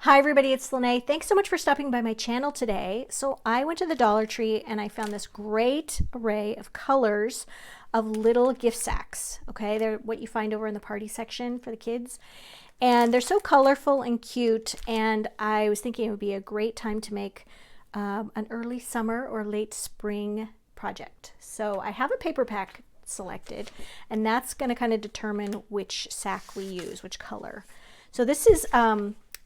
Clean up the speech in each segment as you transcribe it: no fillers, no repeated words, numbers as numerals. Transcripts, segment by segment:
Hi everybody, it's Lene. Thanks so much for stopping by my channel today. So I went to the Dollar Tree and I found this great array of colors of little gift sacks. Okay, they're what you find over in the party section for the kids. And they're so colorful and cute, and I was thinking it would be a great time to make an early summer or late spring project. So I have a paper pack selected, and that's going to kind of determine which sack we use, which color. So this is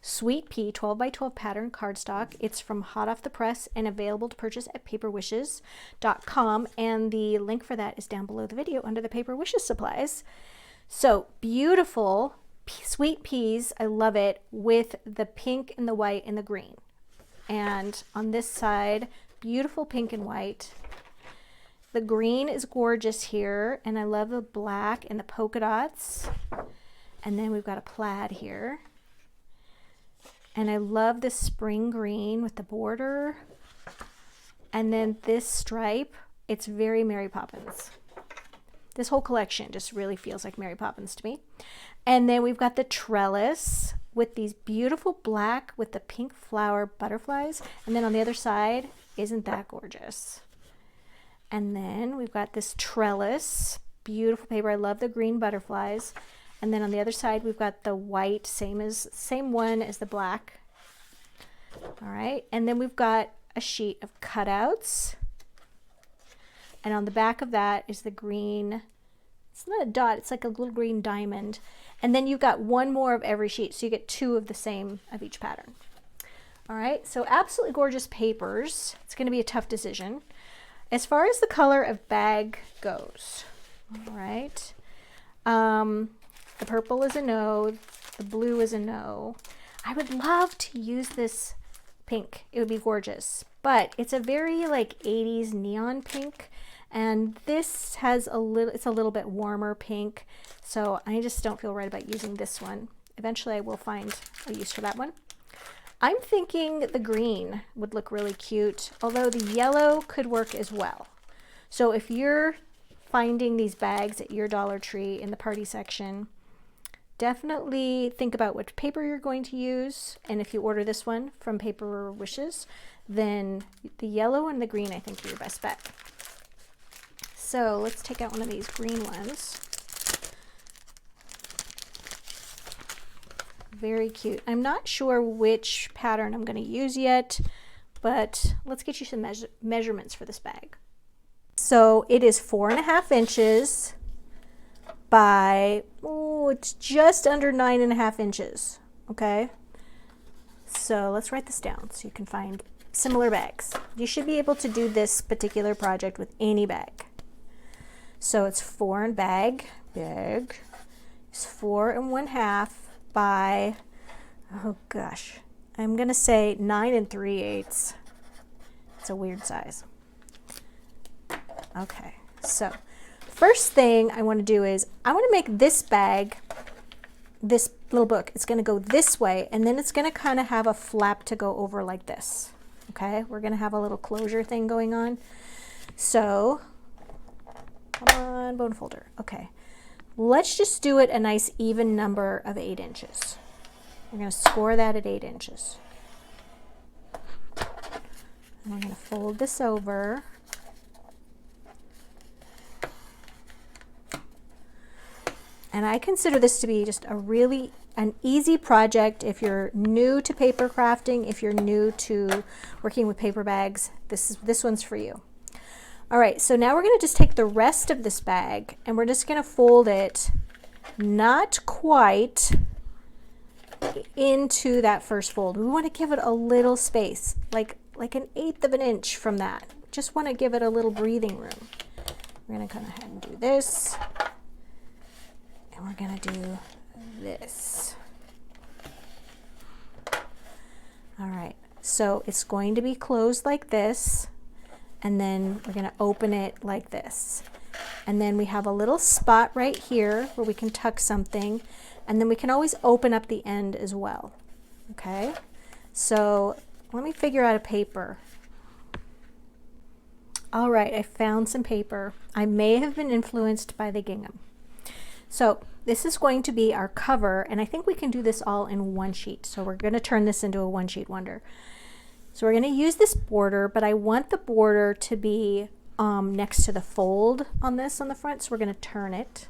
Sweet Pea 12 by 12 pattern cardstock. It's from hot off the press and available to purchase at paperwishes.com, and the link for that is down below the video under the Paper Wishes supplies. So beautiful sweet peas, I love it, with the pink and the white and the green. And on this side, beautiful pink and white. The green is gorgeous here, and I love the black and the polka dots. And then we've got a plaid here. And I love the spring green with the border. And then this stripe, it's very Mary Poppins. This whole collection just really feels like Mary Poppins to me. And then we've got the trellis with these beautiful black with the pink flower butterflies. And then on the other side, isn't that gorgeous? And then we've got this trellis, beautiful paper. I love the green butterflies. And then on the other side, we've got the white, same one as the black. All right, and then we've got a sheet of cutouts. And on the back of that is the green, it's not a dot, it's like a little green diamond. And then you've got one more of every sheet, so you get two of the same of each pattern. All right, so absolutely gorgeous papers. It's gonna be a tough decision. As far as the color of bag goes, all right, the purple is a no, the blue is a no. I would love to use this pink, it would be gorgeous, but it's a very like 80s neon pink, and this has it's a little bit warmer pink, so I just don't feel right about using this one. Eventually I will find a use for that one. I'm thinking the green would look really cute, although the yellow could work as well. So if you're finding these bags at your Dollar Tree in the party section, definitely think about what paper you're going to use. And if you order this one from Paper Wishes, then the yellow and the green I think are your best bet. So let's take out one of these green ones. Very cute. I'm not sure which pattern I'm going to use yet, but let's get you some measurements for this bag. So it is 4.5 inches by, it's just under 9.5 inches. Okay. So let's write this down so you can find similar bags. You should be able to do this particular project with any bag. So it's 4 and bag is 4.5 by, oh gosh, I'm gonna say 9 3/8. It's a weird size. Okay, so first thing I want to do is I want to make this bag, this little book, it's going to go this way, and then it's going to kind of have a flap to go over like this. Okay, we're going to have a little closure thing going on. So come on, bone folder. Okay, let's just do it a nice even number of 8 inches. We're going to score that at 8 inches. And we're going to fold this over. And I consider this to be just an easy project if you're new to paper crafting, if you're new to working with paper bags, this one's for you. All right, so now we're gonna just take the rest of this bag and we're just gonna fold it not quite into that first fold. We wanna give it a little space, like 1/8 of an inch from that. Just wanna give it a little breathing room. We're gonna come ahead and do this. And we're gonna do this. All right, so it's going to be closed like this, and then we're gonna open it like this. And then we have a little spot right here where we can tuck something, and then we can always open up the end as well. Okay, so let me figure out a paper. All right, I found some paper. I may have been influenced by the gingham. So this is going to be our cover, and I think we can do this all in one sheet. So we're going to turn this into a one sheet wonder. So we're going to use this border, but I want the border to be next to the fold on this on the front. So we're going to turn it.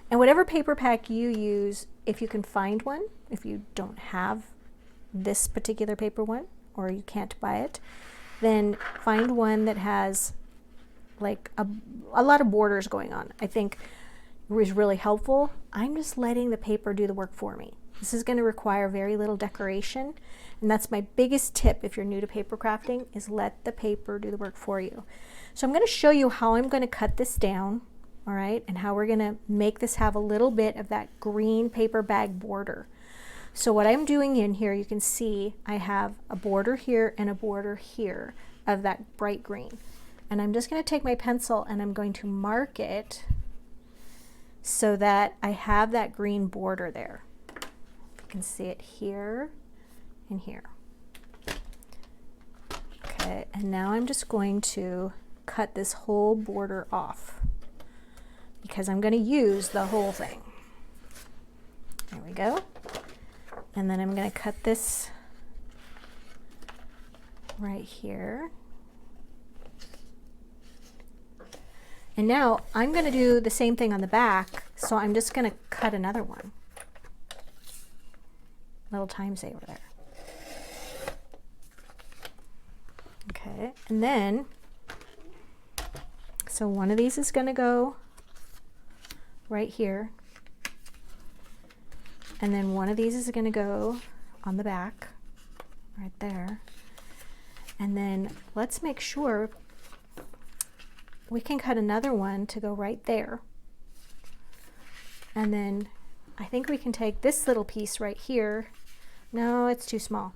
And whatever paper pack you use, if you can find one, if you don't have this particular paper one, or you can't buy it, then find one that has like a lot of borders going on. I think is really helpful. I'm just letting the paper do the work for me. This is going to require very little decoration, and that's my biggest tip if you're new to paper crafting, is let the paper do the work for you. So I'm going to show you how I'm going to cut this down, all right, and how we're going to make this have a little bit of that green paper bag border. So what I'm doing in here, you can see I have a border here and a border here of that bright green. And I'm just going to take my pencil and I'm going to mark it so that I have that green border there. You can see it here and here. Okay, and now I'm just going to cut this whole border off because I'm going to use the whole thing. There we go. And then I'm going to cut this right here. And now I'm going to do the same thing on the back, so I'm just going to cut another one. Little time saver there. Okay, and then, so one of these is going to go right here. And then one of these is going to go on the back, right there. And then let's make sure we can cut another one to go right there. And then I think we can take this little piece right here. No, it's too small.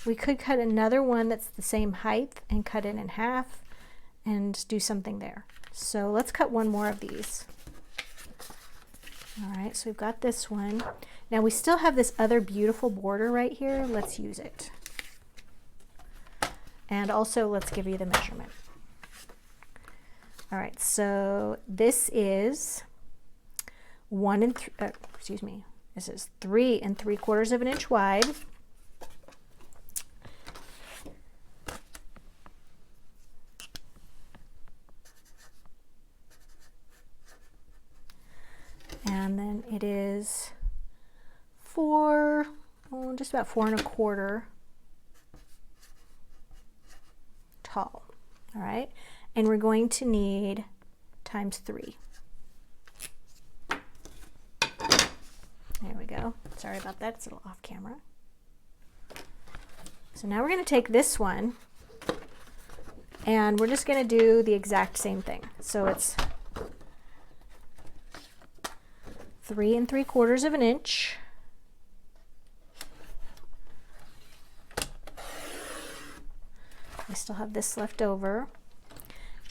We could cut another one that's the same height and cut it in half and do something there. So let's cut one more of these. All right, so we've got this one. Now we still have this other beautiful border right here. Let's use it. And also let's give you the measurement. All right, so this is this is 3 3/4 of an inch wide. And then it is just about 4 1/4 tall. All right, and we're going to need times 3. There we go. Sorry about that, it's a little off camera. So now we're going to take this one and we're just going to do the exact same thing. So it's 3 3/4 of an inch. I still have this left over.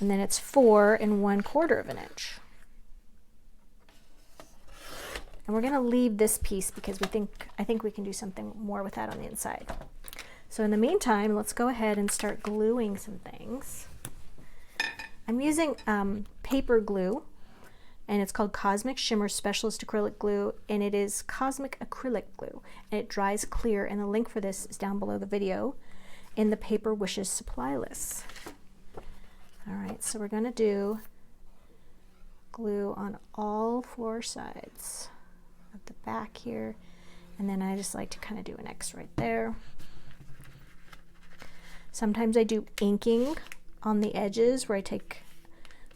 And then it's 4 1/4 of an inch. And we're going to leave this piece because I think we can do something more with that on the inside. So in the meantime, let's go ahead and start gluing some things. I'm using paper glue, and it's called Cosmic Shimmer Specialist Acrylic Glue, and it is Cosmic Acrylic Glue, and it dries clear, and the link for this is down below the video in the Paper Wishes supply list. All right, so we're going to do glue on all 4 sides of the back here, and then I just like to kind of do an X right there. Sometimes I do inking on the edges where I take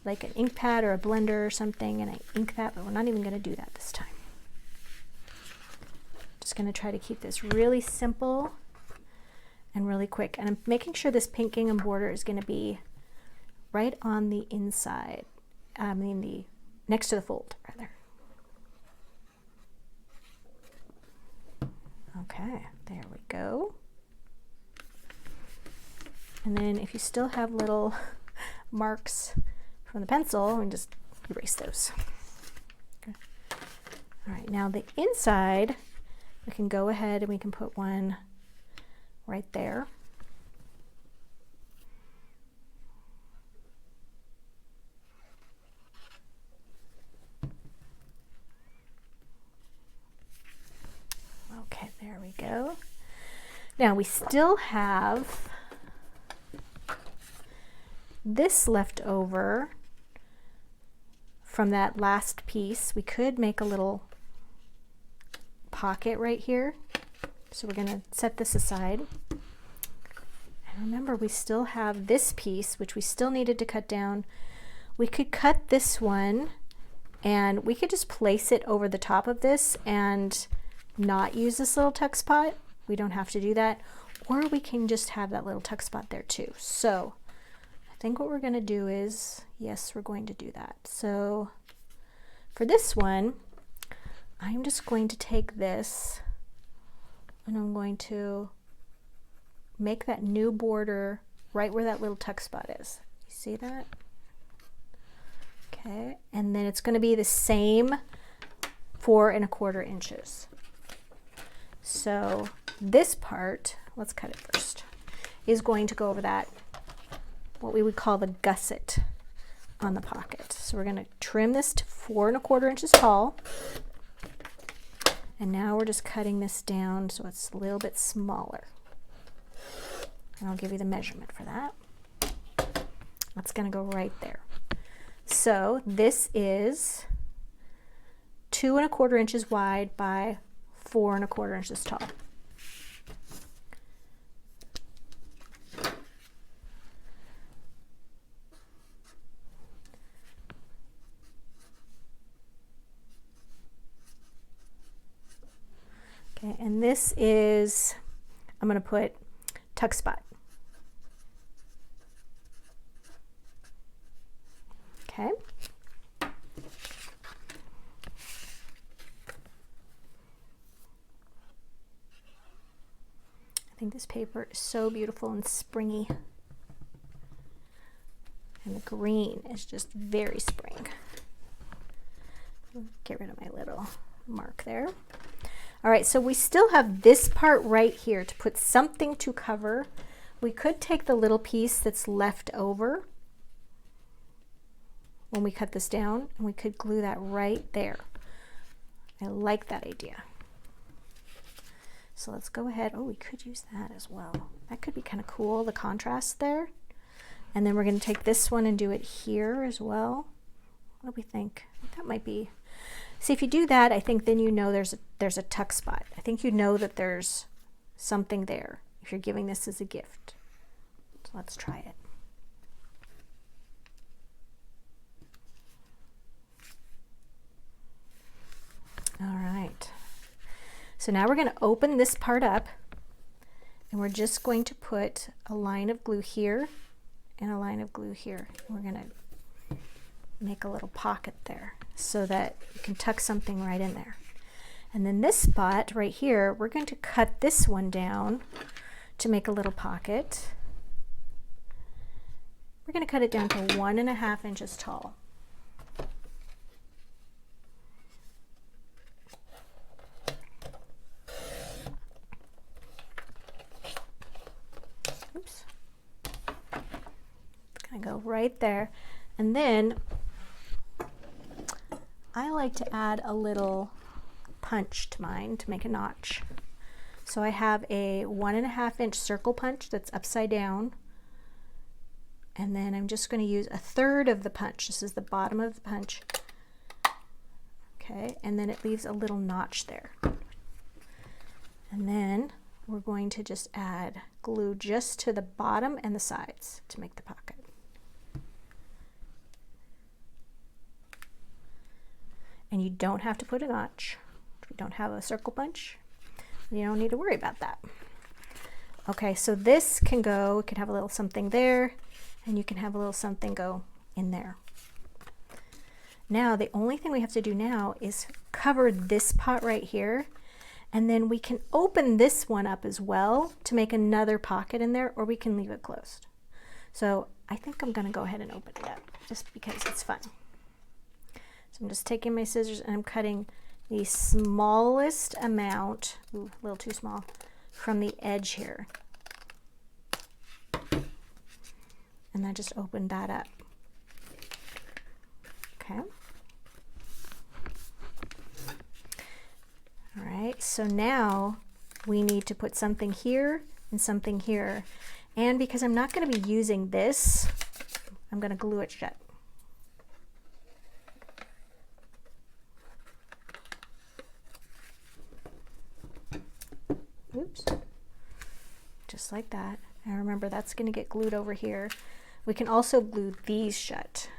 like an ink pad or a blender or something and I ink that, but we're not even going to do that this time. Just going to try to keep this really simple and really quick, and I'm making sure this pink gingham border is going to be right on the inside, the next to the fold rather. Okay, there we go. And then if you still have little marks from the pencil, we can just erase those. Okay. All right, now the inside, we can go ahead and we can put one right there. There we go. Now we still have this left over from that last piece. We could make a little pocket right here. So we're going to set this aside. And remember, we still have this piece, which we still needed to cut down. We could cut this one and we could just place it over the top of this and not use this little tuck spot. We don't have to do that. Or we can just have that little tuck spot there too. So I think what we're going to do is, yes, we're going to do that. So for this one, I'm just going to take this and I'm going to make that new border right where that little tuck spot is. You see that? Okay, and then it's going to be the same 4 1/4 inches. So this part, let's cut it first, is going to go over that, what we would call the gusset on the pocket. So we're going to trim this to 4 1/4 inches tall. And now we're just cutting this down so it's a little bit smaller. And I'll give you the measurement for that. That's going to go right there. So this is 2 1/4 inches wide by 4 1/4 inches tall. Okay, and this is, I'm going to put tuck spot. Okay. I think this paper is so beautiful and springy. And the green is just very spring. Get rid of my little mark there. All right, so we still have this part right here to put something to cover. We could take the little piece that's left over when we cut this down, and we could glue that right there. I like that idea. So let's go ahead. Oh, we could use that as well. That could be kind of cool, the contrast there. And then we're going to take this one and do it here as well. What do we think? I think that might be. See, if you do that, I think then you know there's a tuck spot. I think you know that there's something there if you're giving this as a gift. So let's try it. All right. So now we're going to open this part up and we're just going to put a line of glue here and a line of glue here. We're going to make a little pocket there so that you can tuck something right in there. And then this spot right here, we're going to cut this one down to make a little pocket. We're going to cut it down to 1 1/2 inches tall. Oops. It's going to go right there. And then I like to add a little punch to mine to make a notch. So I have a 1 1/2 inch circle punch that's upside down. And then I'm just going to use 1/3 of the punch. This is the bottom of the punch. Okay, and then it leaves a little notch there. And then we're going to just add glue just to the bottom and the sides to make the pocket. And you don't have to put a notch. If you don't have a circle punch, you don't need to worry about that. Okay, so this can go, it can have a little something there, and you can have a little something go in there. Now, the only thing we have to do now is cover this pot right here, and then we can open this one up as well to make another pocket in there, or we can leave it closed. So I think I'm gonna go ahead and open it up, just because it's fun. So I'm just taking my scissors and I'm cutting the smallest amount, ooh, a little too small, from the edge here. And then just open that up. Okay. All right, so now we need to put something here and something here. And because I'm not going to be using this, I'm going to glue it shut. Oops. Just like that. And remember, that's going to get glued over here. We can also glue these shut.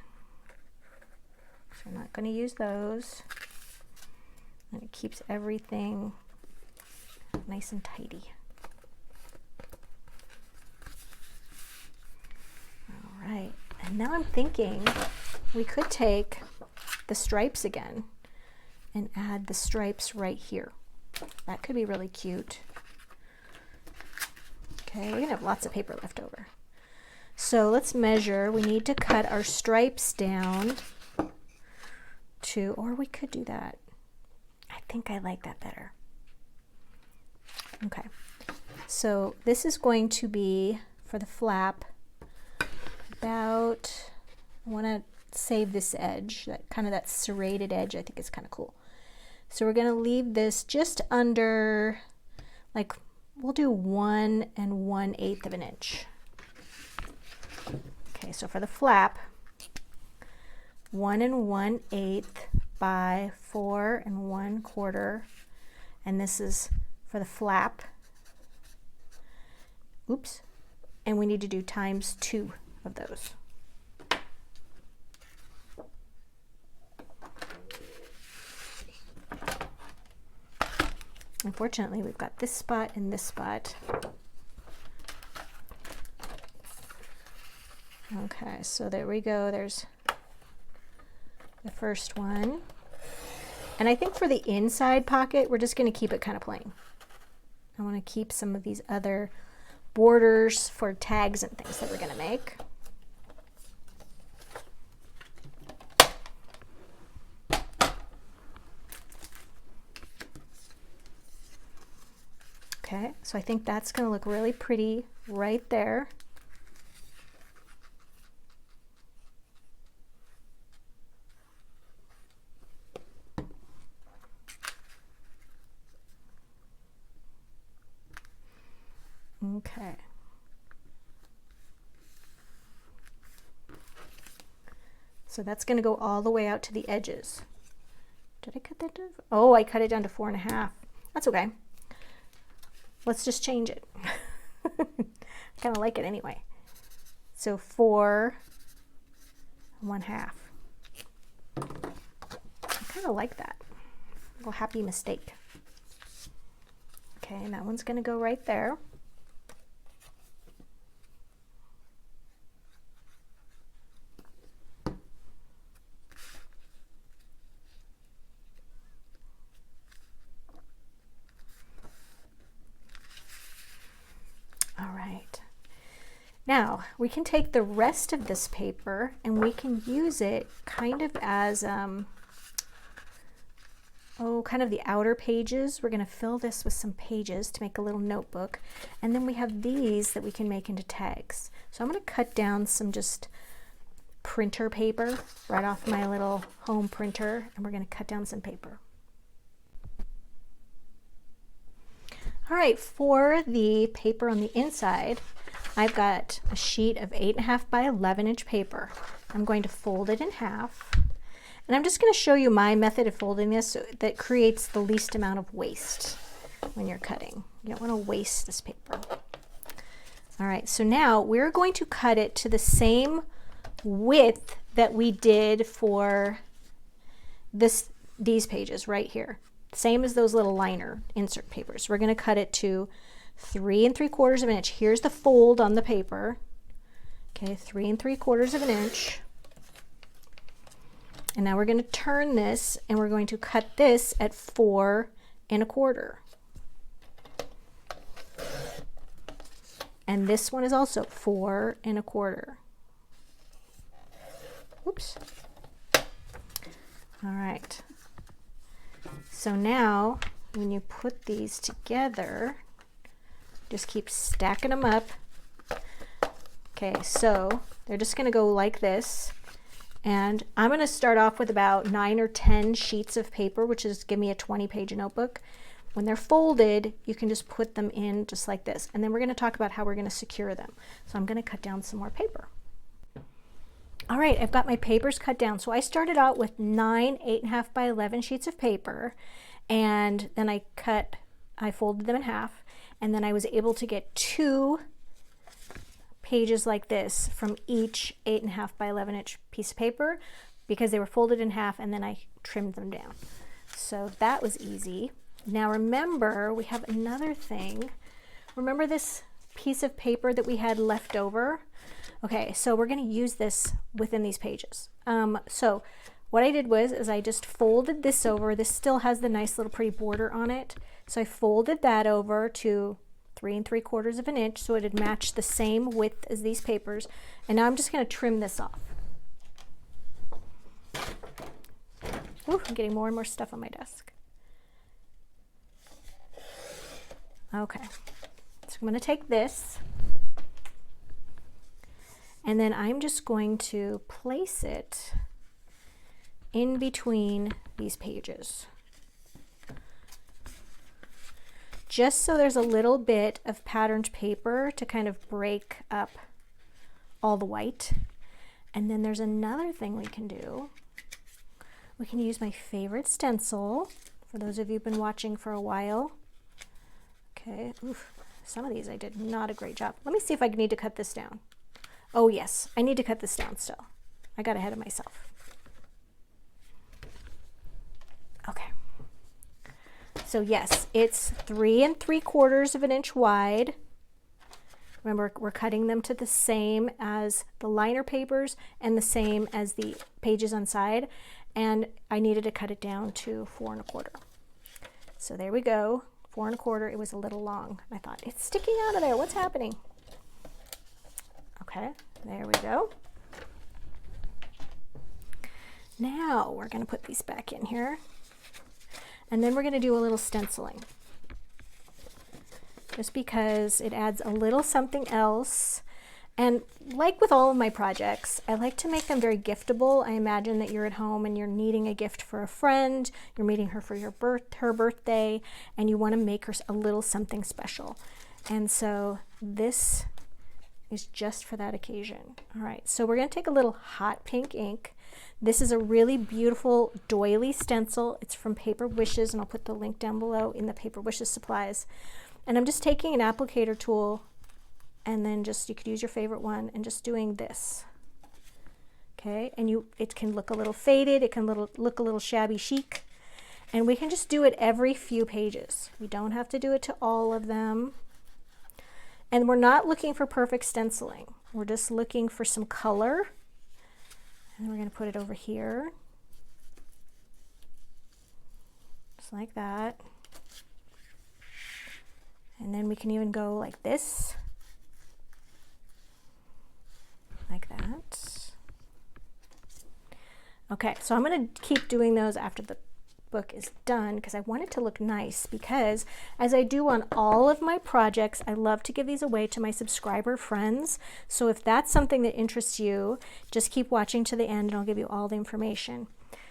So I'm not going to use those. And it keeps everything nice and tidy. All right. And now I'm thinking we could take the stripes again and add the stripes right here. That could be really cute. Okay, we're gonna have lots of paper left over. So let's measure. We need to cut our stripes down to, or we could do that. I think I like that better. Okay, so this is going to be, for the flap, about, I wanna save this edge, that kind of that serrated edge. I think it's kind of cool. So we're gonna leave this just under, like, we'll do 1 1/8 of an inch. Okay, so for the flap, 1 1/8 by 4 1/4, and this is for the flap. Oops, and we need to do times 2 of those. Unfortunately, we've got this spot and this spot. Okay, so there we go. There's the first one. And I think for the inside pocket, we're just going to keep it kind of plain. I want to keep some of these other borders for tags and things that we're going to make. Okay, so I think that's going to look really pretty right there. Okay. So that's going to go all the way out to the edges. Did I cut that down? Oh, I cut it down to 4 1/2. That's okay. Let's just change it. I kind of like it anyway. So 4 1/2. I kind of like that. A little happy mistake. Okay, and that one's going to go right there. Now we can take the rest of this paper and we can use it kind of as kind of the outer pages. We're going to fill this with some pages to make a little notebook, and then we have these that we can make into tags. So I'm going to cut down some just printer paper right off my little home printer, and we're going to cut down some paper. All right, for the paper on the inside, I've got a sheet of 8 1/2 by 11 inch paper. I'm going to fold it in half, and I'm just going to show you my method of folding this so that creates the least amount of waste when you're cutting. You don't want to waste this paper. All right, so now we're going to cut it to the same width that we did for these pages right here. Same as those little liner insert papers. We're going to cut it to 3 3/4 of an inch. Here's the fold on the paper. Okay, 3 3/4 of an inch. And now we're going to turn this and we're going to cut this at 4 1/4. And this one is also 4 1/4. Oops. All right. So now when you put these together, just keep stacking them up. Okay, so they're just going to go like this. And I'm going to start off with about 9 or 10 sheets of paper, which is give me a 20-page notebook. when they're folded, you can just put them in just like this. And then we're going to talk about how we're going to secure them. So I'm going to cut down some more paper. All right, I've got my papers cut down. So I started out with 9 8.5 by 11 sheets of paper, and then I folded them in half, and then I was able to get 2 pages like this from each 8.5 by 11 inch piece of paper because they were folded in half, and then I trimmed them down. So that was easy. Now remember, we have another thing. Remember this piece of paper that we had left over? Okay, so we're going to use this within these pages. So what I did was I just folded this over. This still has the nice little pretty border on it. So I folded that over to 3 3/4 of an inch so it would match the same width as these papers. And now I'm just going to trim this off. Ooh, I'm getting more and more stuff on my desk. Okay, so I'm going to take this, and then I'm just going to place it in between these pages, just so there's a little bit of patterned paper to kind of break up all the white. And then there's another thing we can do. We can use my favorite stencil, for those of you who've been watching for a while. Okay, oof, some of these I did not a great job. Let me see if I need to cut this down. Oh yes, I need to cut this down still. I got ahead of myself. Okay. So yes, it's 3 3/4 of an inch wide. Remember, we're cutting them to the same as the liner papers and the same as the pages on side. And I needed to cut it down to 4 1/4. So there we go. 4 1/4. It was a little long. I thought, it's sticking out of there. What's happening? Okay, there we go. Now we're going to put these back in here. And then we're going to do a little stenciling. Just because it adds a little something else. And like with all of my projects, I like to make them very giftable. I imagine that you're at home and you're needing a gift for a friend, you're meeting her for her birthday, and you want to make her a little something special. And so this is just for that occasion. All right, so we're going to take a little hot pink ink. This is a really beautiful doily stencil. It's from Paper Wishes, and I'll put the link down below in the Paper Wishes supplies. And I'm just taking an applicator tool, and then you could use your favorite one, and just doing this. Okay, and it can look a little faded, it can look a little shabby chic, and we can just do it every few pages. We don't have to do it to all of them. And we're not looking for perfect stenciling. We're just looking for some color. And we're going to put it over here. Just like that. And then we can even go like this. Like that. Okay, so I'm going to keep doing those after the book is done because I want it to look nice, because as I do on all of my projects, I love to give these away to my subscriber friends. So if that's something that interests you, just keep watching to the end and I'll give you all the information.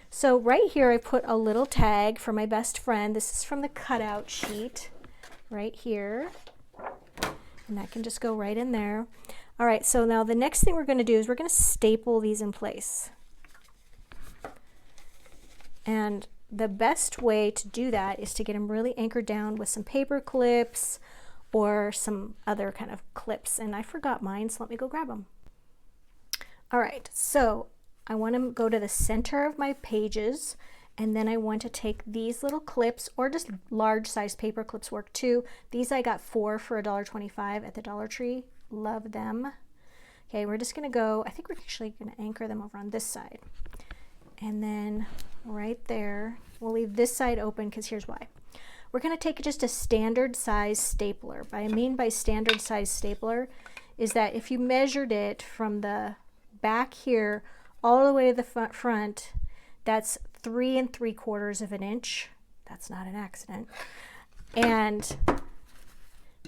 So right here I put a little tag for my best friend. This is from the cutout sheet right here, and that can just go right in there. All right, so now the next thing we're going to do is we're going to staple these in place. And the best way to do that is to get them really anchored down with some paper clips or some other kind of clips. And I forgot mine, so let me go grab them. All right, so I want to go to the center of my pages, and then I want to take these little clips, or just large size paper clips work too. These I got 4 for $1.25 at the Dollar Tree. Love them. Okay, we're just going to go, I think we're actually going to anchor them over on this side. And then right there, we'll leave this side open because here's why. We're going to take just a standard size stapler. What I mean by standard size stapler is that if you measured it from the back here all the way to the front, that's 3 3/4 of an inch. That's not an accident. And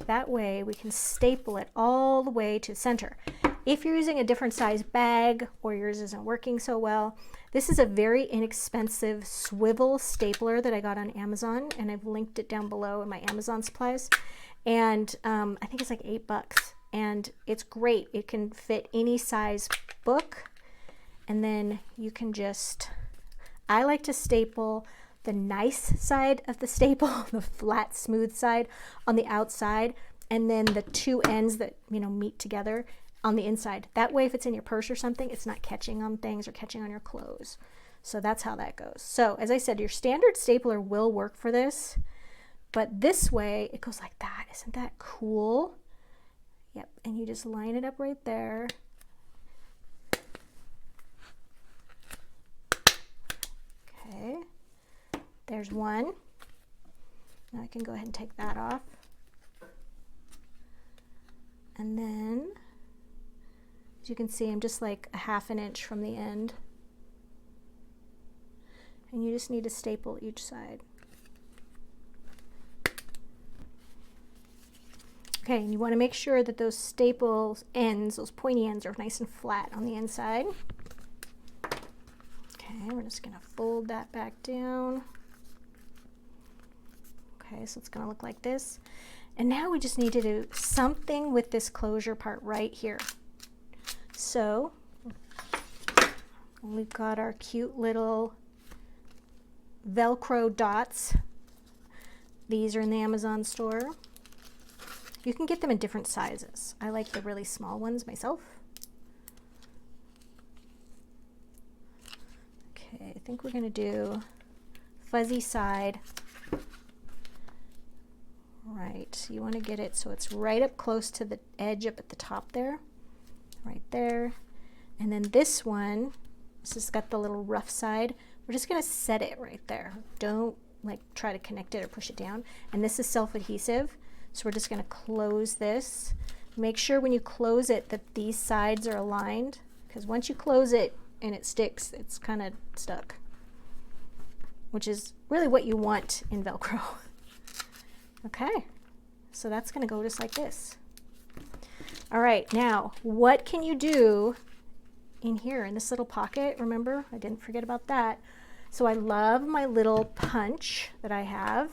that way we can staple it all the way to the center. If you're using a different size bag or yours isn't working so well, this is a very inexpensive swivel stapler that I got on Amazon, and I've linked it down below in my Amazon supplies. And I think it's like $8, and it's great. It can fit any size book, and then you can just, I like to staple the nice side of the staple, the flat, smooth side on the outside, and then the two ends that, you know, meet together on the inside. That way, if it's in your purse or something, it's not catching on things or catching on your clothes. So that's how that goes. So as I said, your standard stapler will work for this, but this way it goes like that. Isn't that cool? Yep, and you just line it up right there. Okay, there's one. Now I can go ahead and take that off. And then, as you can see, I'm just like a ½ an inch from the end. And you just need to staple each side. Okay, and you want to make sure that those staple ends, those pointy ends, are nice and flat on the inside. Okay, we're just going to fold that back down. Okay, so it's going to look like this. And now we just need to do something with this closure part right here. So we've got our cute little Velcro dots. These are in the Amazon store. You can get them in different sizes. I like the really small ones myself. Okay, I think we're going to do fuzzy side. Right, you want to get it so it's right up close to the edge up at the top there. Right there. And then this one, this has got the little rough side. We're just going to set it right there. Don't like try to connect it or push it down. And this is self-adhesive. So we're just going to close this. Make sure when you close it that these sides are aligned, because once you close it and it sticks, it's kind of stuck, which is really what you want in Velcro. Okay, so that's going to go just like this. All right, now what can you do in here in this little pocket? Remember, I didn't forget about that. So I love my little punch that I have,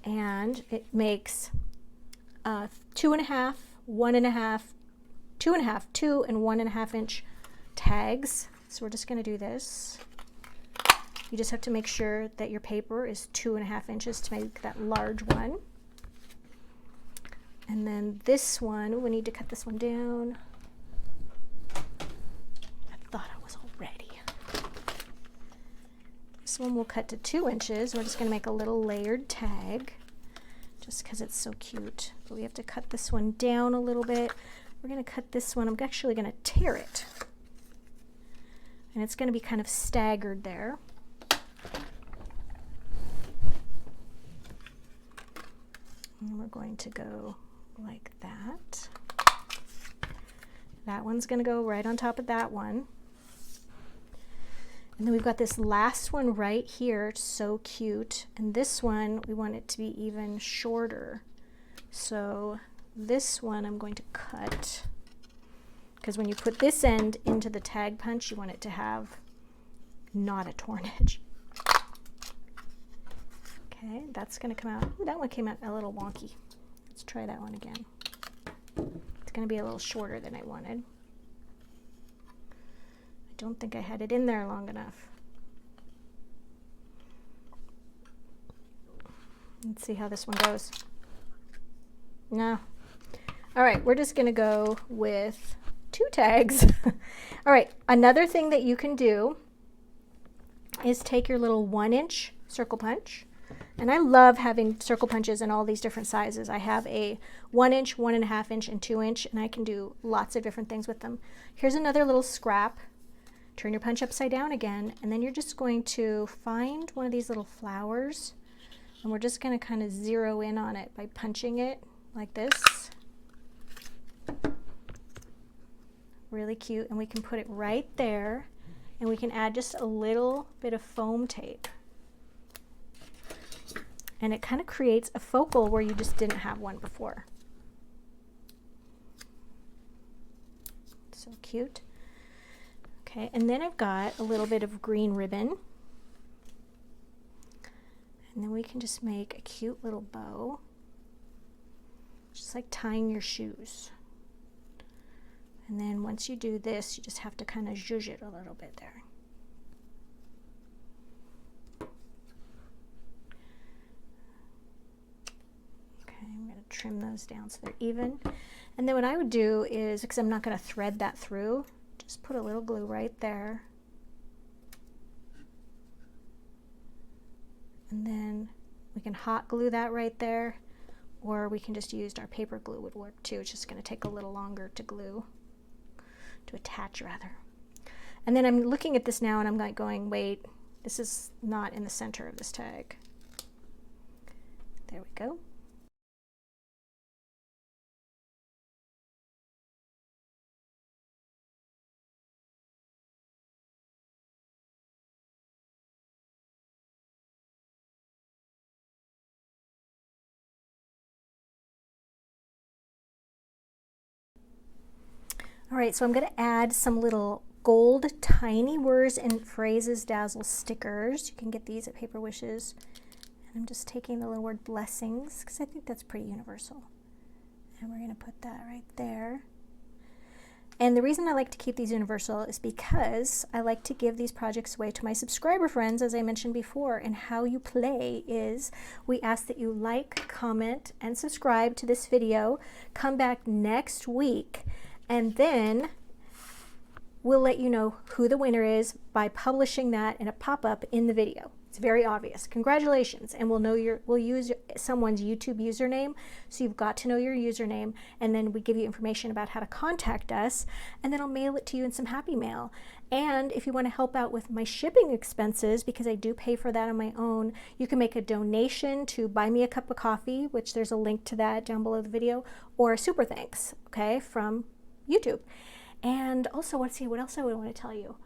and it makes 2.5, 1.5, 2.5, 2 and 1.5 inch tags. So we're just going to do this. You just have to make sure that your paper is 2.5 inches to make that large one. And then this one, we need to cut this one down. I thought I was all ready. This one we'll cut to 2 inches. We're just going to make a little layered tag just because it's so cute. But we have to cut this one down a little bit. We're going to cut this one. I'm actually going to tear it. And it's going to be kind of staggered there. And we're going to go like that. That one's going to go right on top of that one. And then we've got this last one right here. It's so cute. And this one, we want it to be even shorter. So this one I'm going to cut, because when you put this end into the tag punch, you want it to have not a torn edge. Okay, that's going to come out. Ooh, that one came out a little wonky. Let's try that one again. It's going to be a little shorter than I wanted. I don't think I had it in there long enough. Let's see how this one goes. No. All right, we're just going to go with 2 tags. All right, another thing that you can do is take your little 1-inch circle punch. And I love having circle punches in all these different sizes. I have a 1-inch, 1.5 inch, and 2-inch, and I can do lots of different things with them. Here's another little scrap. Turn your punch upside down again, and then you're just going to find one of these little flowers, and we're just going to kind of zero in on it by punching it like this. Really cute, and we can put it right there, and we can add just a little bit of foam tape. And it kind of creates a focal where you just didn't have one before. cute. Okay, and then I've got a little bit of green ribbon. And then we can just make a cute little bow, just like tying your shoes. And then once you do this, you just have to kind of zhuzh it a little bit there. Okay, I'm going to trim those down so they're even. And then what I would do is, because I'm not going to thread that through, just put a little glue right there. And then we can hot glue that right there, or we can just use our paper glue would work too. It's just going to take a little longer to glue, to attach rather. And then I'm looking at this now and I'm like going, wait, this is not in the center of this tag. There we go. All right, so I'm going to add some little gold tiny words and phrases dazzle stickers. You can get these at Paper Wishes. And I'm just taking the little word blessings because I think that's pretty universal. And we're going to put that right there. And the reason I like to keep these universal is because I like to give these projects away to my subscriber friends, as I mentioned before. And how you play is we ask that you like, comment, and subscribe to this video. Come back next week. And then we'll let you know who the winner is by publishing that in a pop-up in the video. It's very obvious. Congratulations. And we'll use someone's YouTube username. So you've got to know your username, and then we give you information about how to contact us, and then I'll mail it to you in some Happy Mail. And if you want to help out with my shipping expenses, because I do pay for that on my own, you can make a donation to Buy Me a Cup of Coffee, which there's a link to that down below the video, or a super thanks, okay, from YouTube. And also, let's see, what else I would want to tell you.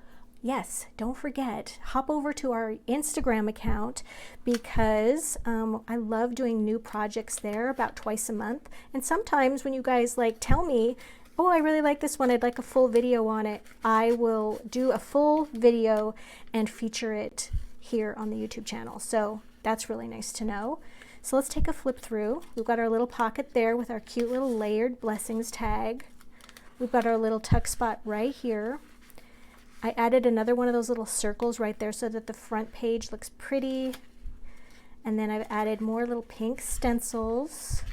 Yes, don't forget, hop over to our Instagram account, because I love doing new projects there about twice a month. And sometimes when you guys like tell me, oh, I really like this one, I'd like a full video on it, I will do a full video and feature it here on the YouTube channel. So that's really nice to know. So let's take a flip through. We've got our little pocket there with our cute little layered blessings tag. We've got our little tuck spot right here. I added another one of those little circles right there so that the front page looks pretty. And then I've added more little pink stencils.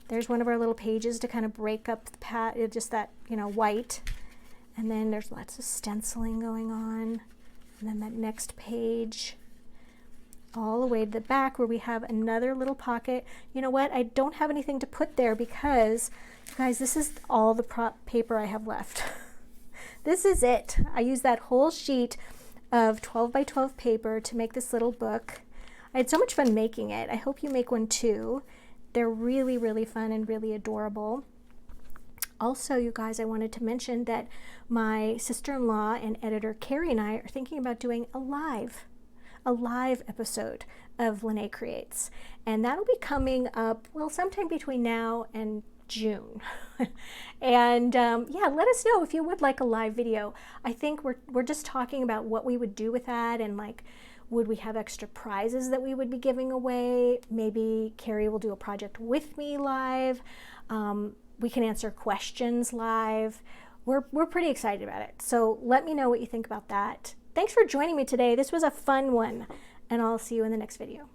There's one of our little pages to kind of break up the just that, you know, white. And then there's lots of stenciling going on. And then that next page, all the way to the back where we have another little pocket. You know what? I don't have anything to put there because, guys, this is all the paper I have left. This is it. I used that whole sheet of 12 by 12 paper to make this little book. I had so much fun making it. I hope you make one too. They're really, really fun and really adorable. Also, you guys, I wanted to mention that my sister-in-law and editor Carrie and I are thinking about doing a live episode of Lene Creates, and that'll be coming up, well, sometime between now and June. And yeah, let us know if you would like a live video. I think we're just talking about what we would do with that, and like, would we have extra prizes that we would be giving away? Maybe Carrie will do a project with me live. We can answer questions live. We're pretty excited about it. So let me know what you think about that. Thanks for joining me today. This was a fun one, and I'll see you in the next video.